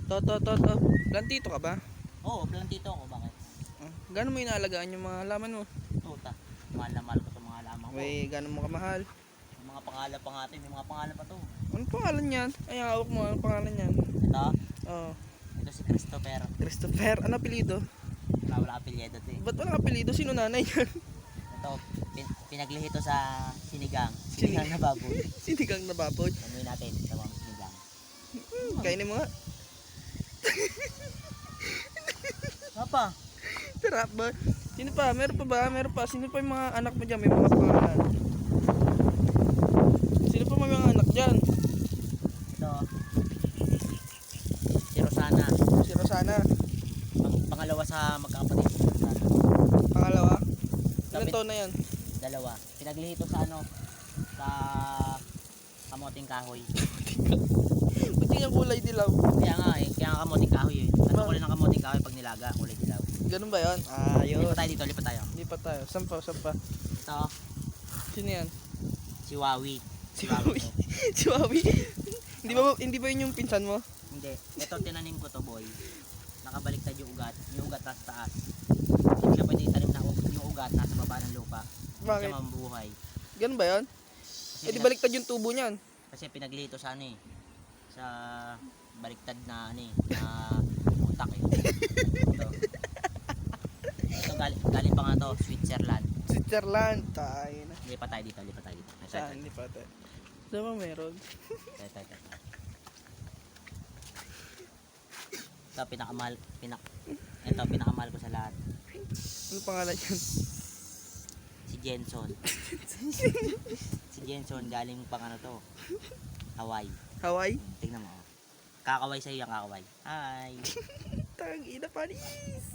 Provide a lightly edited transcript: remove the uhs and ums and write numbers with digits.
To. Plantito ka ba? Oo, plantito ako. Bakit? Gano'n mo inaalagaan yung mga halaman mo? Tuta. Mahal na mahal ko itong mga lamang ko. May gano'n mo kamahal? Yung mga pangalan pa nga ito. May mga pangalan pa to. Anong pangalan yan? Ay, hawak mo. Anong pangalan yan? Ito. Oo. Ito si Christopher. Christopher. Ano apelido? Wala apelyido to eh. Ba't walang apelido? Sino nanay yan? Ito, pinaglihi to sa sinigang. Sinigang na baboy. Sinigang na baboy. Tamuin natin. Tawang sinigang. Kainin mo nga. Apa? Sarap ba? Sino pa? Meron pa ba? Meron pa. Sino pa yung mga anak mo dyan? May mga pangalan. Sino pa may mga anak dyan? Ito. Si Rosana. Si Rosana. Pangalawa sa magkakapatid. Rosana. Pangalawa. Ilan Kapit- taon na yan? Dalawa. Pinaglihi to sa ano? Sa kamoting kahoy. Ba't yung kulay dilaw? Kaya nga eh. Kaya nga kamoting kahoy eh. Ano kulay ng kamoting kahoy pag nilaga? Kulay dilaw. Ganun ba yun? Lipat Ayos. tayo dito. Lipat tayo. Hindi pa tayo. Sampa. Ito. Sino yan? Si Wawi. Si Wawi. to. Si Wawi. Hindi ba yun yung pinsan mo? Hindi. Ito tinanim ko to boy. Nakabaliktad yung ugat. Yung ugat nasa taas. Hindi siya pwede itanim na yung ugat nasa baba ng lupa. Hindi Bakit? siya mabuhay. Ganun ba yun? Eh di baliktad yung tubo niyan. Kasi pinaglito sa ano eh. Sa baliktad na ano eh. Na utak eh. Ito galing pa nga to. Switzerland. Switzerland. Tayo na. Lipat tayo dito. Ito. Saan? Hindi pa tayo. Saan ba meron? Ito pinakamahal ko sa lahat. Ano pangalan yan? Si Jenson. Si Jenson galing pang ano to. Hawaii. Hawaii? Tingnan mo. Kakaway sa iyo ang kakaway. Hi. Tang ina panis.